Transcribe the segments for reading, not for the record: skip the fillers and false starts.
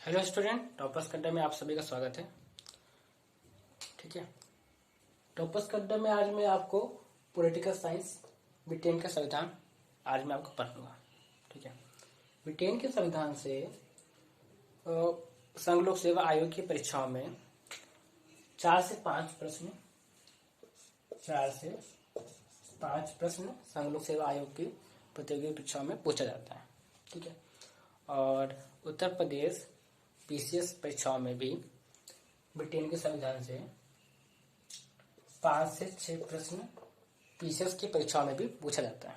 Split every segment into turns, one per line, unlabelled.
Hello student, toppers अड्डा में आप सभी का स्वागत है। ठीक है, टॉपर्स अड्डा में आज मैं आपको पॉलिटिकल साइंस ब्रिटेन का संविधान आज मैं आपको पढ़ाऊंगा। ठीक है, ब्रिटेन के संविधान से संघ लोक सेवा आयोग की परीक्षाओं में 4 से 5 प्रश्न संघ लोक सेवा आयोग की प्रतियोगी परीक्षाओं में पूछा जाता है। ठीक है, और उत्तर प्रदेश पीसीएस परीक्षाओं में भी ब्रिटेन के संविधान से 5 से 6 प्रश्न पीसीएस की परीक्षाओं में भी पूछा जाता है।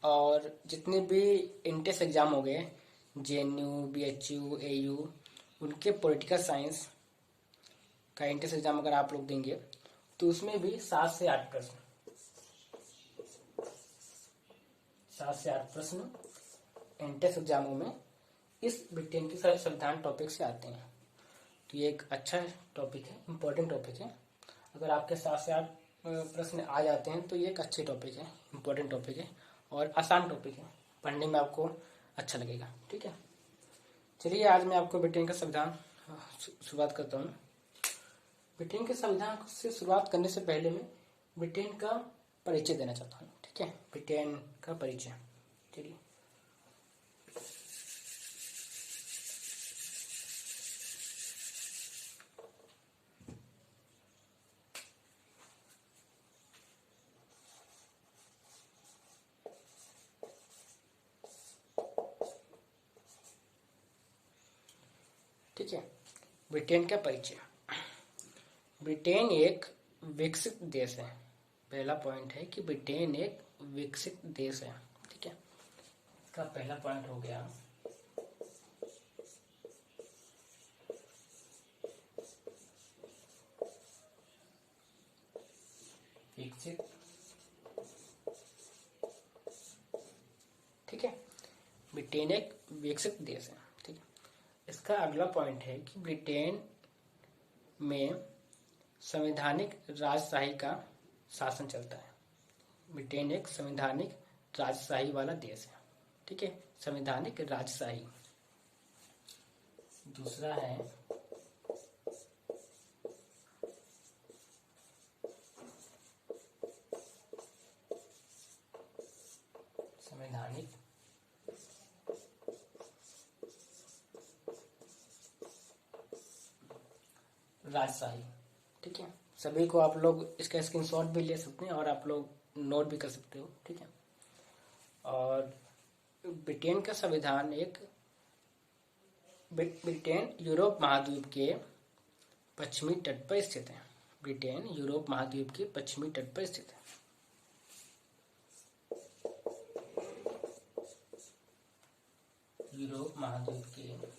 और जितने भी इंटेंस एग्जाम हो गए, जेएनयू, बीएचयू, एयू, उनके पॉलिटिकल साइंस का इंटेंस एग्जाम अगर आप लोग देंगे तो उसमें भी 7 से 8 प्रश्न इंटेंस एग्जामों में इस ब्रिटेन के संविधान टॉपिक से आते हैं। तो ये एक अच्छा टॉपिक है, इम्पोर्टेंट टॉपिक है। अगर आपके 7 से 8 प्रश्न आ जाते हैं तो ये एक अच्छी टॉपिक है, इम्पोर्टेंट टॉपिक है और आसान टॉपिक है, पढ़ने में आपको अच्छा लगेगा। ठीक है, चलिए आज मैं आपको ब्रिटेन का संविधान शुरुआत करता हूँ। ब्रिटेन के संविधान से शुरुआत करने से पहले मैं ब्रिटेन का परिचय देना चाहता हूँ। ठीक है, ब्रिटेन का परिचय। चलिए, ठीक है, ब्रिटेन का परिचय। ब्रिटेन एक विकसित देश है। पहला पॉइंट है कि ब्रिटेन एक विकसित देश है। ठीक है, इसका पहला पॉइंट हो गया। विकसित, ठीक है, ब्रिटेन एक विकसित देश है। ठीक है, इसका अगला पॉइंट है कि ब्रिटेन में संवैधानिक राजशाही का शासन चलता है। ब्रिटेन एक संवैधानिक राजशाही वाला देश है। ठीक है, संवैधानिक राजशाही। दूसरा है संवैधानिक राजशाही। ठीक है, सभी को आप लोग इसका स्क्रीनशॉट भी ले सकते हैं और आप लोग नोट भी कर सकते हो। ठीक है, और ब्रिटेन का संविधान ब्रिटेन यूरोप महाद्वीप के पश्चिमी तट पर स्थित है। ब्रिटेन यूरोप महाद्वीप के पश्चिमी तट पर स्थित है। यूरोप महाद्वीप के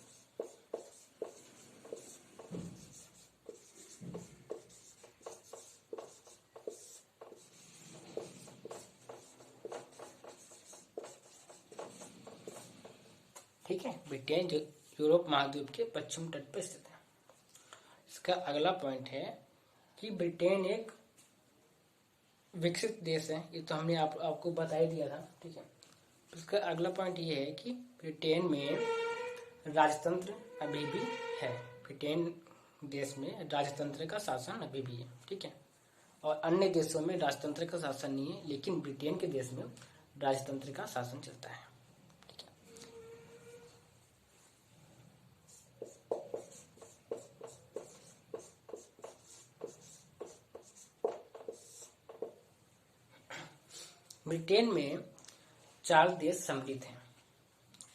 ठीक है, ब्रिटेन यूरोप महाद्वीप के पश्चिम तट पर स्थित है। इसका अगला पॉइंट है कि ब्रिटेन एक विकसित देश है। ये तो हमने आपको बता ही दिया था। ठीक है, इसका अगला पॉइंट ये है कि ब्रिटेन में राजतंत्र अभी भी है। ब्रिटेन देश में राजतंत्र का शासन अभी भी है। ठीक है, और अन्य देशों में राजतंत्र का शासन नहीं है, लेकिन ब्रिटेन के देश में राजतंत्र का शासन चलता है। ठीक है, ब्रिटेन में 4 देश सम्मिलित हैं।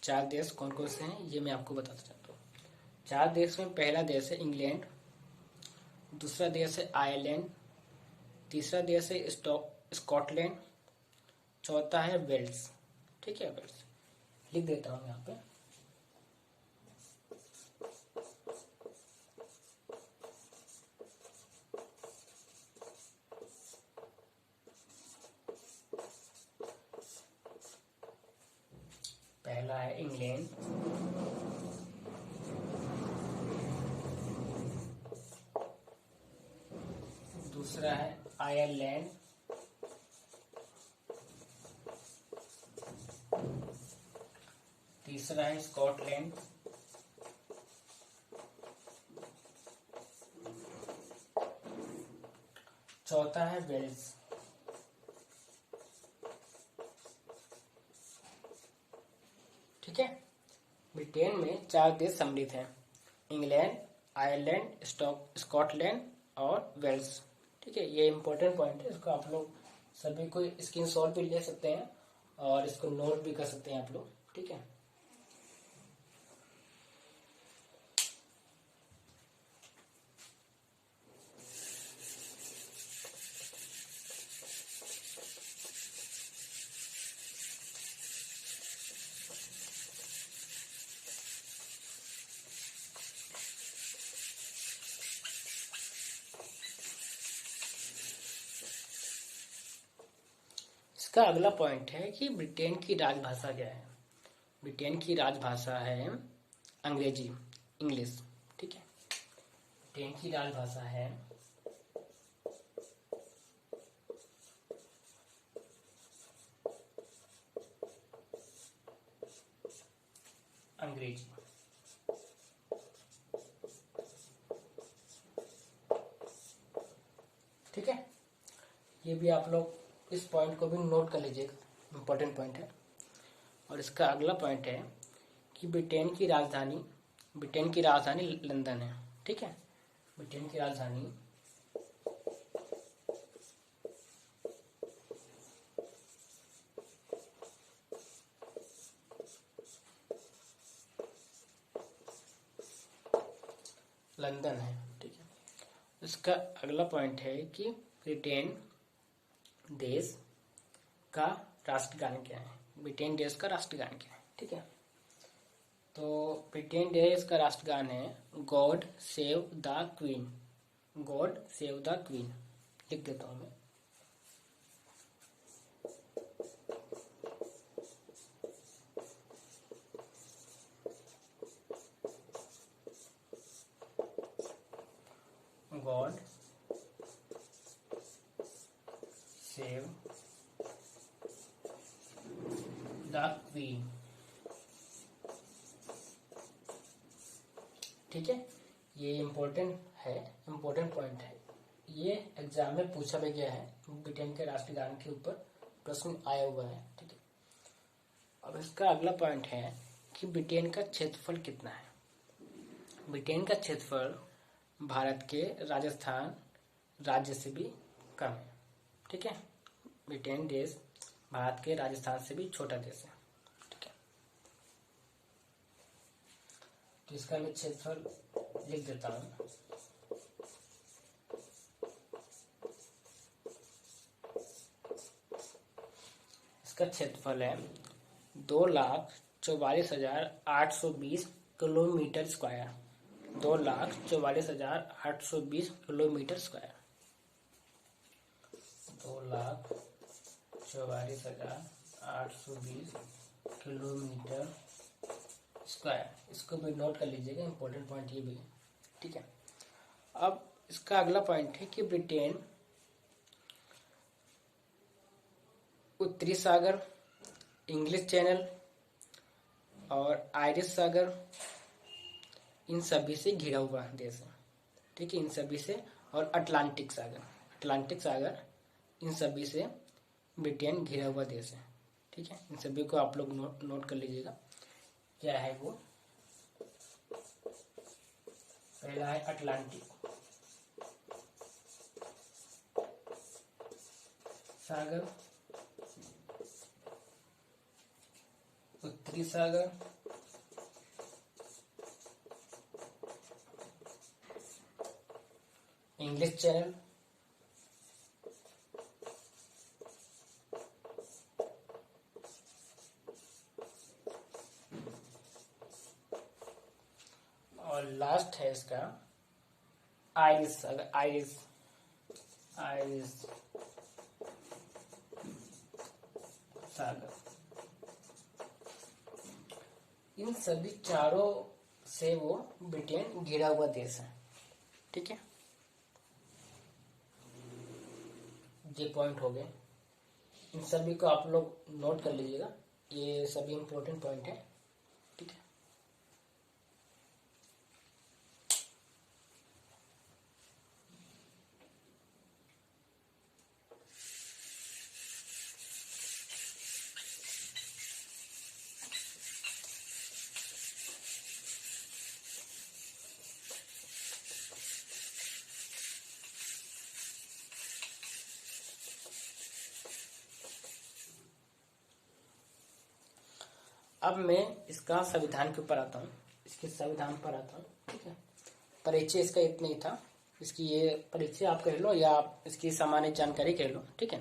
4 देश कौन कौन से हैं ये मैं आपको बताता चाहता हूँ। 4 देश में पहला देश है इंग्लैंड, दूसरा देश है आयरलैंड, तीसरा देश है स्कॉटलैंड, चौथा है वेल्स। ठीक है, वेल्स लिख देता हूँ यहाँ पे। पहला है इंग्लैंड, दूसरा है आयरलैंड, तीसरा है स्कॉटलैंड, चौथा है वेल्स। ठीक है, ब्रिटेन में 4 देश सम्मिलित हैं, इंग्लैंड, आयरलैंड, स्कॉटलैंड और वेल्स। ठीक है, ये इंपॉर्टेंट पॉइंट है, इसको आप लोग सभी को स्क्रीनशॉट भी ले सकते हैं और इसको नोट भी कर सकते हैं आप लोग। ठीक है, इसका अगला पॉइंट है कि ब्रिटेन की राजभाषा क्या है। ब्रिटेन की राजभाषा है अंग्रेजी, इंग्लिश। ठीक है, ब्रिटेन की राजभाषा है अंग्रेजी। ठीक है, ये भी आप लोग इस पॉइंट को भी नोट कर लीजिएगा, इम्पोर्टेंट पॉइंट है। और इसका अगला पॉइंट है कि ब्रिटेन की राजधानी लंदन है। ठीक है, ब्रिटेन की राजधानी लंदन है। ठीक है, इसका अगला पॉइंट है कि ब्रिटेन देश का राष्ट्रगान क्या है। ब्रिटेन देश का राष्ट्रगान क्या है। ठीक है, तो ब्रिटेन देश का राष्ट्रगान है God save the queen. God save the queen लिख देता हूं मैं। God save the queen. ठीक है, ये इम्पोर्टेंट है, इम्पोर्टेंट पॉइंट है। ये एग्जाम में पूछा भी गया है, ब्रिटेन के राष्ट्रगान के ऊपर प्रश्न आया हुआ है। ठीक है, अब इसका अगला पॉइंट है कि ब्रिटेन का क्षेत्रफल कितना है। ब्रिटेन का क्षेत्रफल भारत के राजस्थान राज्य से भी कम है। ठीक है, ब्रिटेन देश भारत के राजस्थान से भी छोटा देश है। ठीक है, तो इसका मैं क्षेत्रफल लिख देता हूं। इसका क्षेत्रफल है 2,44,820 kilometre square. 2,44,820 kilometre square. 2,44,820 kilometre square. इसको भी नोट कर लीजिएगा, इंपॉर्टेंट पॉइंट ये भी है। ठीक है, अब इसका अगला पॉइंट है कि ब्रिटेन उत्तरी सागर, इंग्लिश चैनल और आयरिश सागर, इन सभी से घिरा हुआ देश है। ठीक है, इन सभी से, और अटलांटिक सागर, इन सभी से ब्रिटेन घिरा हुआ देश है। ठीक है, इन सभी को आप लोग नोट कर लीजिएगा, क्या है वो। पहला है अटलांटिक सागर, उत्तरी सागर, इंग्लिश चैनल, और लास्ट है इसका आयरिश सागर। आयरिश सागर। इन सभी चारों से वो ब्रिटेन घिरा हुआ देश है। ठीक है, ये पॉइंट हो गए, इन सभी को आप लोग नोट कर लीजिएगा, ये सभी इंपॉर्टेंट पॉइंट है। ठीक है, अब मैं इसका संविधान के ऊपर आता हूँ, इसके संविधान पर आता हूँ। ठीक है, परिचय इसका इतना ही था। इसकी ये परिचय आप कह लो या आप इसकी सामान्य जानकारी कह लो। ठीक है,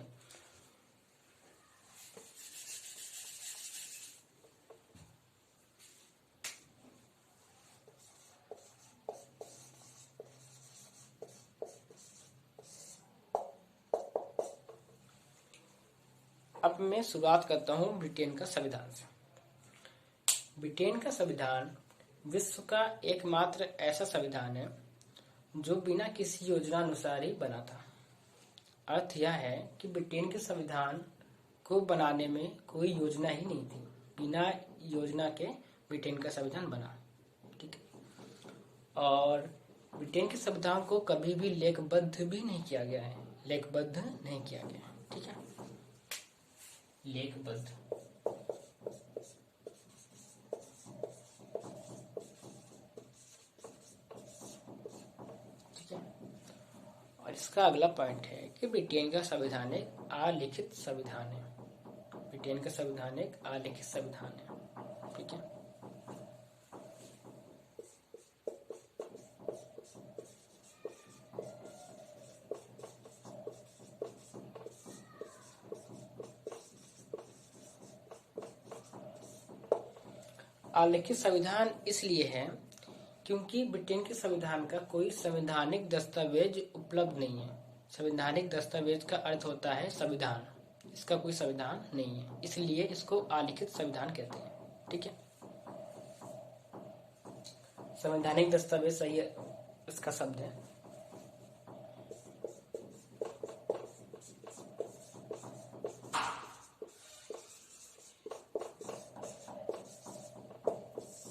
अब मैं शुरुआत करता हूँ ब्रिटेन का संविधान से। ब्रिटेन का संविधान विश्व का एकमात्र ऐसा संविधान है जो बिना किसी योजना अनुसार ही बना था। अर्थ यह है कि ब्रिटेन के संविधान को बनाने में कोई योजना ही नहीं थी। बिना योजना के ब्रिटेन का संविधान बना। ठीक है, और ब्रिटेन के संविधान को कभी भी लेखबद्ध भी नहीं किया गया है। लेखबद्ध नहीं किया गया। ठीक है, लेखबद्ध। ठीक है, और इसका अगला पॉइंट है कि ब्रिटेन का संविधान एक अलिखित संविधान है। ब्रिटेन का संविधान एक अलिखित संविधान है। ठीक है, अलिखित संविधान इसलिए है क्योंकि ब्रिटेन के संविधान का कोई संवैधानिक दस्तावेज उपलब्ध नहीं है। संवैधानिक दस्तावेज का अर्थ होता है संविधान। इसका कोई संविधान नहीं है, इसलिए इसको अलिखित संविधान कहते हैं। ठीक है, संवैधानिक दस्तावेज सही है इसका शब्द है।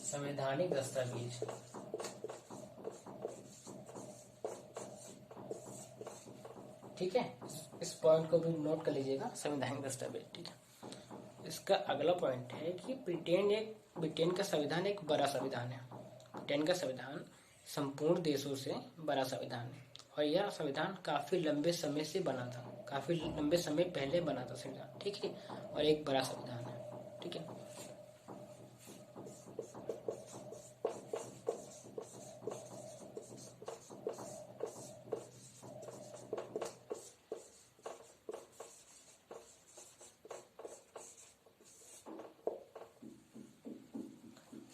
संवैधानिक दस्तावेज। ठीक है, इस पॉइंट को भी नोट कर लीजिएगा, संवैधानिक दस्तावेज। ठीक है, इसका अगला पॉइंट है कि ब्रिटेन का संविधान एक बड़ा संविधान है। ब्रिटेन का संविधान संपूर्ण देशों से बड़ा संविधान है और यह संविधान काफी लंबे समय से बना था। काफी लंबे समय पहले बना था संविधान। ठीक है, और एक बड़ा संविधान है। ठीक है,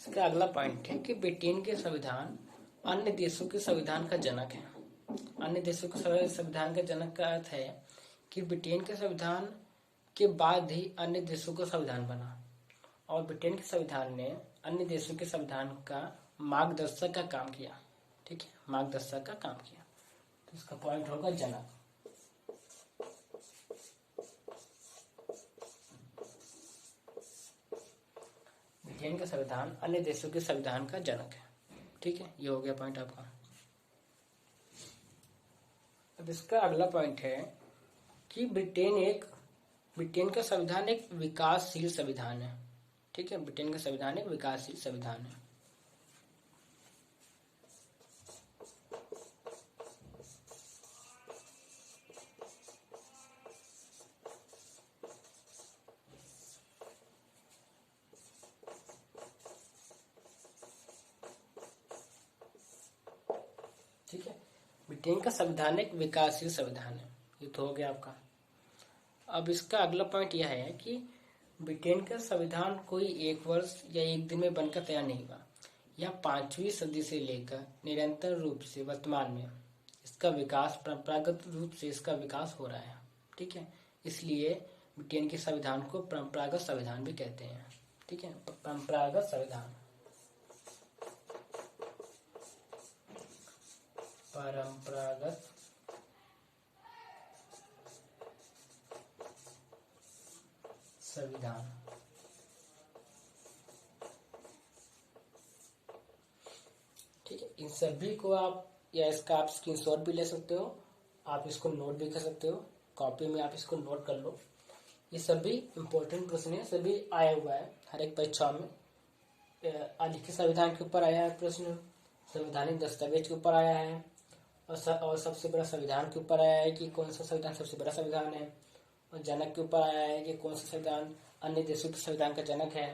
इसका अगला पॉइंट है कि ब्रिटेन के संविधान अन्य देशों के संविधान का जनक है। अन्य देशों के संविधान का जनक का अर्थ है कि ब्रिटेन के संविधान के बाद ही अन्य देशों का संविधान बना और ब्रिटेन के संविधान ने अन्य देशों के संविधान का मार्गदर्शक का काम किया। ठीक है, मार्गदर्शक का काम किया। तो इसका पॉइंट होगा जनक। ब्रिटेन का संविधान अन्य देशों के संविधान का जनक है। ठीक है, ये हो गया पॉइंट आपका। अब इसका अगला पॉइंट है कि ब्रिटेन का संविधान एक विकासशील संविधान है। ठीक है, ब्रिटेन का संविधान एक विकासशील संविधान है। ठीक है, ब्रिटेन का संविधान एक विकासशील संविधान है। ये तो हो गया आपका। अब इसका अगला पॉइंट यह है कि ब्रिटेन का संविधान कोई एक वर्ष या एक दिन में बनकर तैयार नहीं हुआ। यह 5वीं सदी से लेकर निरंतर रूप से वर्तमान में इसका विकास परंपरागत रूप से इसका विकास हो रहा है। ठीक है, इसलिए ब्रिटेन के संविधान को परंपरागत संविधान भी कहते हैं। ठीक है, परंपरागत संविधान। परंपरागत संविधान। ठीक है, इन सभी को आप या इसका आप स्क्रीनशॉट भी ले सकते हो, आप इसको नोट भी कर सकते हो, कॉपी में आप इसको नोट कर लो। ये सभी इम्पोर्टेंट प्रश्न है, सभी आया हुआ है हर एक परीक्षा में। अलिखित संविधान के ऊपर आया है प्रश्न, संवैधानिक दस्तावेज के ऊपर आया है और सबसे बड़ा संविधान के ऊपर आया है कि कौन सा संविधान सबसे बड़ा संविधान है, और जनक के ऊपर आया है कि कौन सा संविधान अन्य देशों के संविधान का जनक है,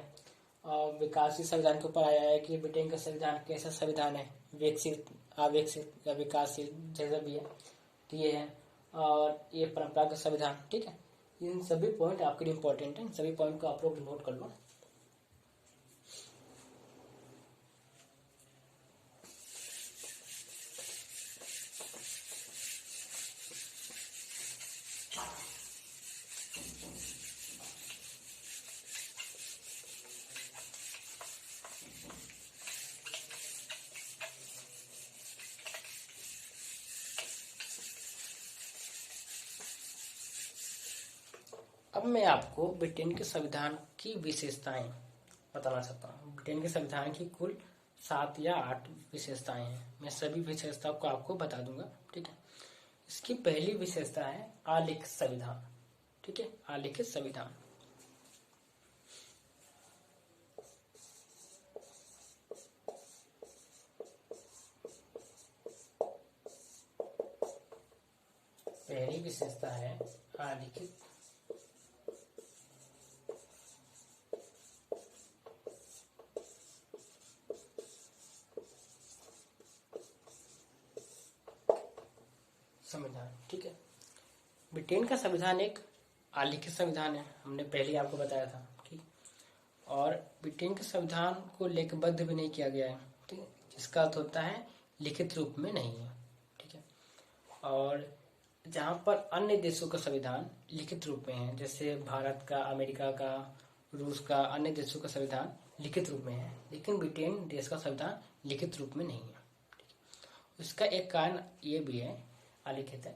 और विकासशील संविधान के ऊपर आया है कि ब्रिटेन का संविधान कैसा संविधान है, विकसित, अविकसित या विकासशील, जैसा भी है, तो ये है। और ये परंपरागत संविधान, ठीक है। इन सभी पॉइंट आपके लिए इंपॉर्टेंट है, इन सभी पॉइंट को आप लोग नोट कर लो। अब मैं आपको ब्रिटेन के संविधान की विशेषताएं बताना चाहता हूँ। ब्रिटेन के संविधान की कुल 7 या 8 विशेषताएं हैं। मैं सभी विशेषताओं को आपको बता दूंगा, ठीक है। इसकी पहली विशेषता है आलिखित संविधान, ठीक है, आलिखित संविधान। पहली विशेषता है आलिखित संविधान, ठीक है। ब्रिटेन का संविधान एक आलिखित संविधान है, हमने पहले ही आपको बताया था, ठीक। और ब्रिटेन के संविधान को लेखबद्ध भी नहीं किया गया है, ठीक है, जिसका अर्थ होता है लिखित रूप में नहीं है, ठीक है। और जहाँ पर अन्य देशों का संविधान लिखित रूप में है, जैसे भारत का, अमेरिका का, रूस का, अन्य देशों का संविधान लिखित रूप में है, लेकिन ब्रिटेन देश का संविधान लिखित रूप में नहीं है। इसका एक कारण ये भी है, आलिखित है,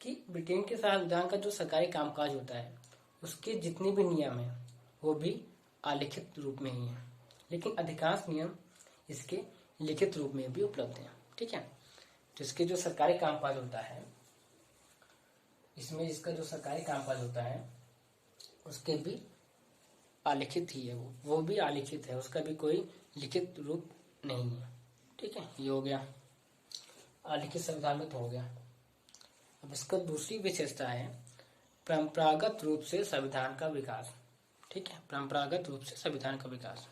कि ब्रिटेन के संविधान का जो सरकारी कामकाज होता है उसके जितने भी नियम हैं वो भी आलिखित रूप में ही है, लेकिन अधिकांश नियम इसके लिखित रूप में भी उपलब्ध हैं, ठीक है। तो इसके जो सरकारी कामकाज होता है, इसमें इसका जो सरकारी कामकाज होता है उसके भी आलिखित ही है, वो भी आलिखित है, उसका भी कोई लिखित रूप नहीं है, ठीक है। ये हो गया आलिखित संविधान में, तो हो गया। अब इसका दूसरी विशेषता है परंपरागत रूप से संविधान का विकास, ठीक है, परंपरागत रूप से संविधान का विकास।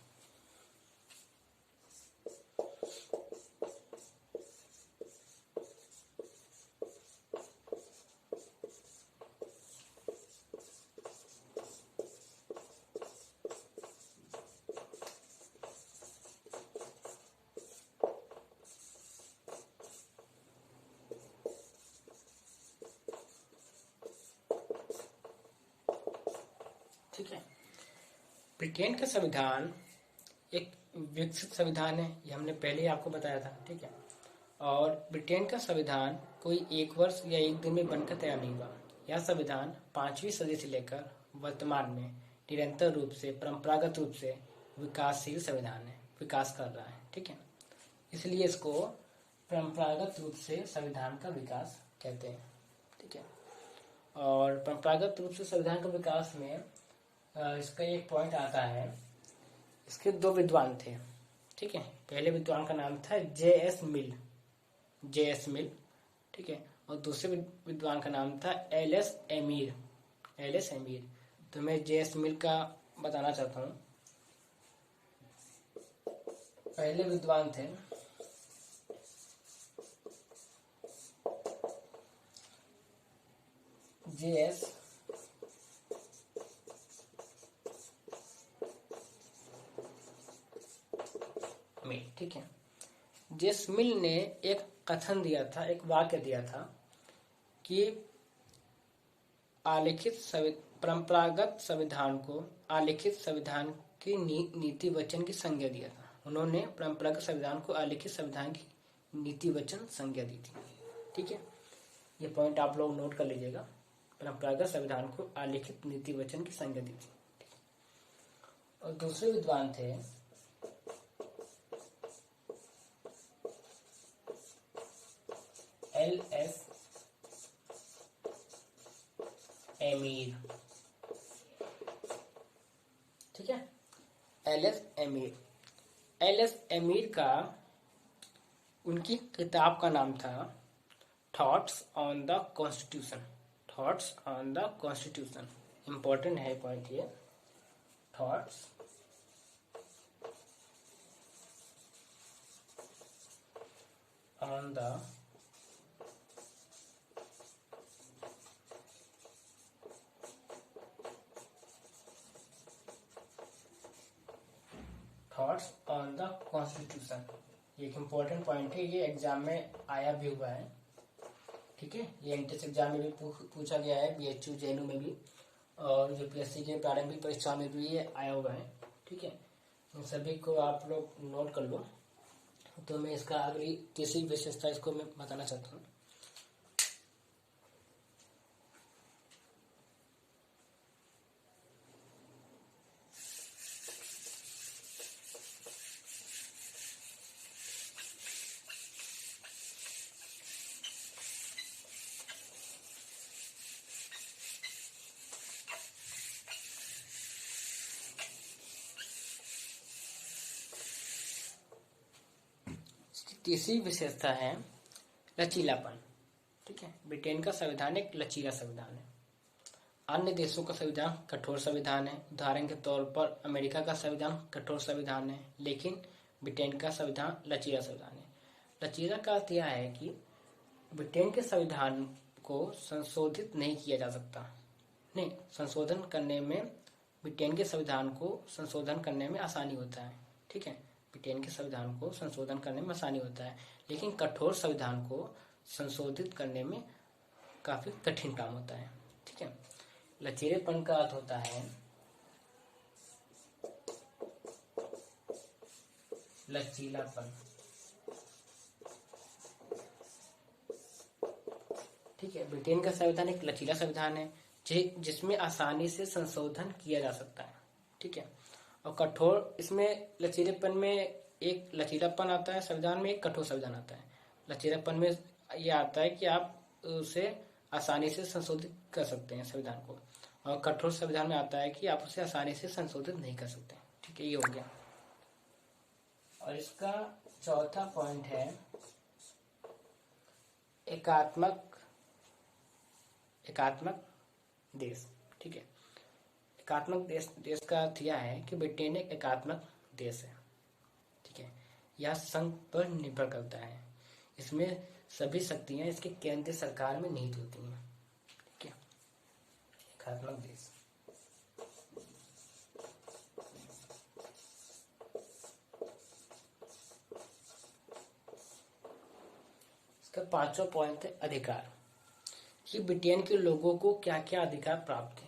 ठीक है, ब्रिटेन का संविधान एक विकसित संविधान है, ये हमने पहले ही आपको बताया था, ठीक है। और ब्रिटेन का संविधान कोई एक वर्ष या एक दिन में बनकर तैयार नहीं हुआ। यह संविधान 5वीं सदी से लेकर वर्तमान में निरंतर रूप से, परंपरागत रूप से विकासशील संविधान है, विकास कर रहा है, ठीक है। इसलिए इसको परंपरागत रूप से संविधान का विकास कहते हैं, ठीक है। और परंपरागत रूप से संविधान का विकास में इसका एक पॉइंट आता है, इसके 2 विद्वान थे, ठीक है। पहले विद्वान का नाम था J.S. मिल, ठीक है। और दूसरे विद्वान का नाम था L.S. एमीर। तो मैं J.S. मिल का बताना चाहता हूँ। पहले विद्वान थे J.S. मिल, ठीक है। J.S. मिल ने एक कथन दिया था, एक वाक्य दिया था कि परंपरागत संविधान को आलिखित संविधान की नीति वचन की संज्ञा दिया था। उन्होंने परंपरागत संविधान को आलिखित संविधान की नीति वचन संज्ञा दी थी, ठीक है। ये पॉइंट आप लोग नोट कर लीजिएगा, परंपरागत संविधान को आलिखित नीति वचन की संज्ञा दी थी। और दूसरे विद्वान थे L.S. एमीर, ठीक है। L.S. एमीर का, उनकी किताब का नाम था thoughts on the constitution. Important है पॉइंट ये, thoughts on the thoughts on the constitution. ये एक इम्पोर्टेंट पॉइंट है, ये एग्जाम में आया भी हुआ है। ठीक है, ये एंट्रेंस एग्जाम में भी पूछा गया है, BHU JNU में भी, और UPSC के प्रारंभिक परीक्षा में भी ये आया हुआ है। ठीक है, इन सभी को आप लोग नोट कर लो। तो मैं इसका अगली तीसरी विशेषता इसको मैं बताना चाहता हूँ। तीसरी विशेषता है लचीलापन। ठीक है, ब्रिटेन का संविधान एक लचीला संविधान है। अन्य देशों का संविधान कठोर संविधान है। उदाहरण के तौर पर अमेरिका का संविधान कठोर संविधान है, लेकिन ब्रिटेन का संविधान लचीला संविधान है। लचीला का अर्थ यह है कि ब्रिटेन के संविधान को संशोधित नहीं किया जा सकता। नहीं, संशोधन करने में ब्रिटेन के संविधान को संशोधन करने में आसानी होता है। ठीक है, ब्रिटेन के संविधान को संशोधन करने में आसानी होता है, लेकिन कठोर संविधान को संशोधित करने में काफी कठिन काम होता है। ठीक है, लचीलेपन का अर्थ होता है लचीलापन। ठीक है, ब्रिटेन का संविधान एक लचीला संविधान है जिसमें आसानी से संशोधन किया जा सकता है। ठीक है, और कठोर, इसमें लचीलेपन में एक लचीलापन आता है संविधान में, एक कठोर संविधान आता है। लचीलापन में यह आता है कि आप उसे आसानी से संशोधित कर सकते हैं संविधान को, और कठोर संविधान में आता है कि आप उसे आसानी से संशोधित नहीं कर सकते। ठीक है, ये हो गया। और इसका चौथा पॉइंट है एकात्मक देश। ठीक है, एकात्मक देश का अर्थ यह है कि ब्रिटेन एक एकात्मक देश है। ठीक है, यह संघ पर निर्भर करता है। इसमें सभी शक्तियां इसके केंद्रीय सरकार में निहित होती हैं। ठीक है, एकात्मक देश। इसका पांचवा पॉइंट है अधिकार, कि ब्रिटेन के लोगों को क्या क्या अधिकार प्राप्त है।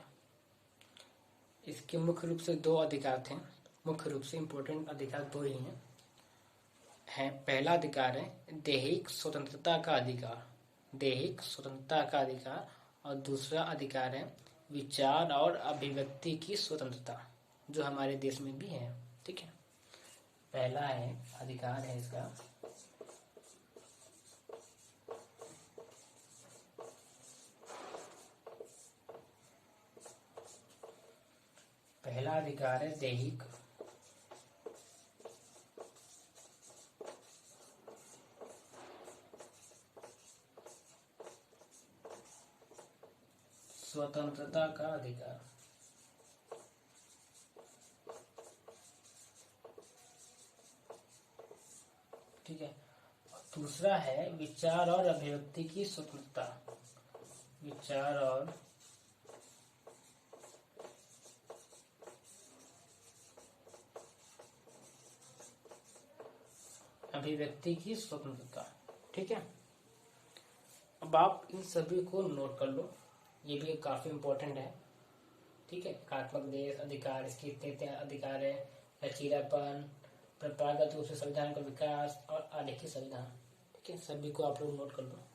इसके मुख्य रूप से दो अधिकार थे, मुख्य रूप से इम्पोर्टेंट अधिकार दो ही हैं। पहला अधिकार है दैहिक स्वतंत्रता का अधिकार, दैहिक स्वतंत्रता का अधिकार, और दूसरा अधिकार है विचार और अभिव्यक्ति की स्वतंत्रता, जो हमारे देश में भी है। ठीक है, पहला है अधिकार है इसका पहला अधिकार है दैहिक स्वतंत्रता का अधिकार। ठीक है, दूसरा है विचार और अभिव्यक्ति की स्वतंत्रता, विचार और अभिव्यक्ति की स्वतंत्रता। ठीक है, अब आप इन सभी को नोट कर लो, ये भी काफी इम्पोर्टेंट है। ठीक है, एकात्मक देश, अधिकार, इसके इतने अधिकार है, लचीलापन, परंपरागत रूप से संविधान का विकास, और आलेखित संविधान। ठीक है, सभी को आप लोग नोट कर लो।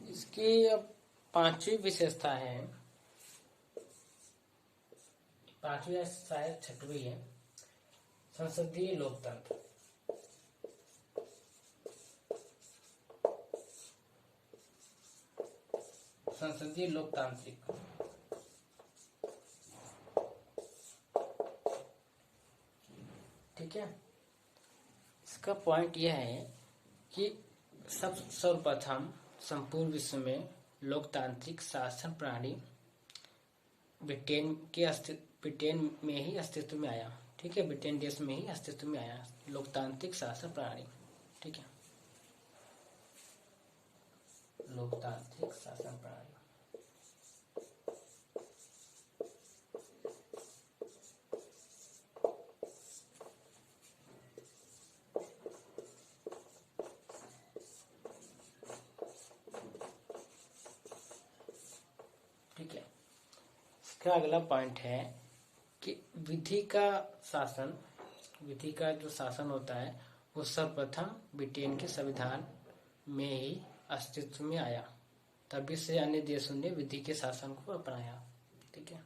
इसकी अब पांचवी विशेषता है, पांचवी शायद छठवीं है, संसदीय लोकतंत्र। संसदीय लोकतांत्रिक। ठीक है, इसका पॉइंट यह है कि सर्वप्रथम संपूर्ण विश्व में लोकतांत्रिक शासन प्रणाली ब्रिटेन में ही अस्तित्व में आया। ठीक है, ब्रिटेन देश में ही अस्तित्व में आया लोकतांत्रिक शासन प्रणाली। ठीक है, लोकतांत्रिक शासन प्रणाली। ठीक है, इसका अगला पॉइंट है कि विधि का जो शासन होता है वो सर्वप्रथम ब्रिटेन के संविधान में ही अस्तित्व में आया, तभी से अन्य देशों ने विधि के शासन को अपनाया। ठीक है,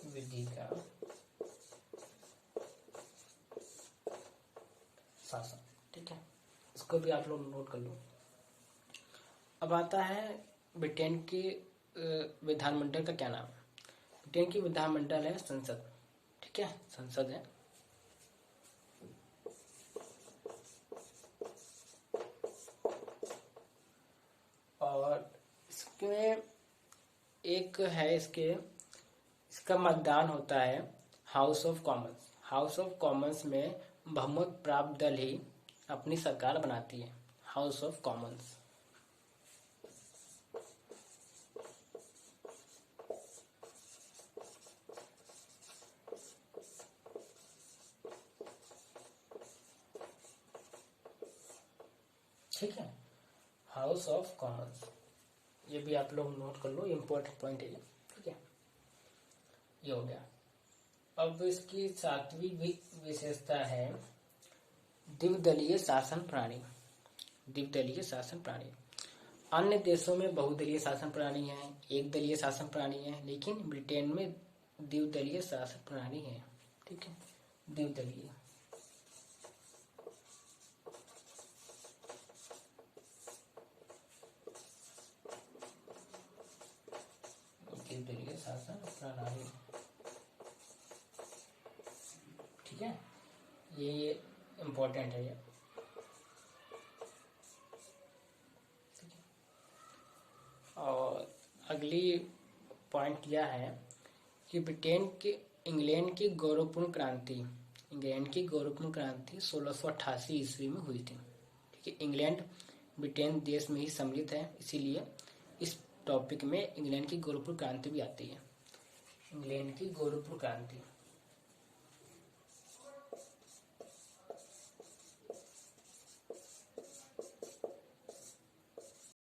विधि का शासन। ठीक है, इसको भी आप लोग नोट कर लो। अब आता है ब्रिटेन की विधानमंडल का क्या नाम है। ब्रिटेन की विधानमंडल है संसद। ठीक है, संसद है। और इसमें एक है इसका मतदान होता है house of Commons. House of Commons में बहुमत प्राप्त दल ही अपनी सरकार बनाती है। House of Commons. ठीक है, हाउस ऑफ कॉमन्स, ये भी आप लोग नोट कर लो, इम्पोर्टेंट पॉइंट है ये। ठीक है, ये हो गया। अब इसकी सातवीं विशेषता है द्विदलीय शासन प्रणाली। द्विदलीय शासन प्रणाली। अन्य देशों में बहुदलीय शासन प्रणाली है, एक दलीय शासन प्रणाली है, लेकिन ब्रिटेन में द्विदलीय शासन प्रणाली है। ठीक है, द्विदलीय। द्विदलीय शासन प्रणाली। ठीक है, ये इम्पोर्टेंट है ये। और अगली पॉइंट यह है कि इंग्लैंड की गौरवपूर्ण क्रांति 1688 ईस्वी में हुई थी। ठीक है, इंग्लैंड ब्रिटेन देश में ही सम्मिलित है, इसीलिए इस टॉपिक में इंग्लैंड की गौरवपूर्ण क्रांति भी आती है। इंग्लैंड की गौरवपूर्ण क्रांति।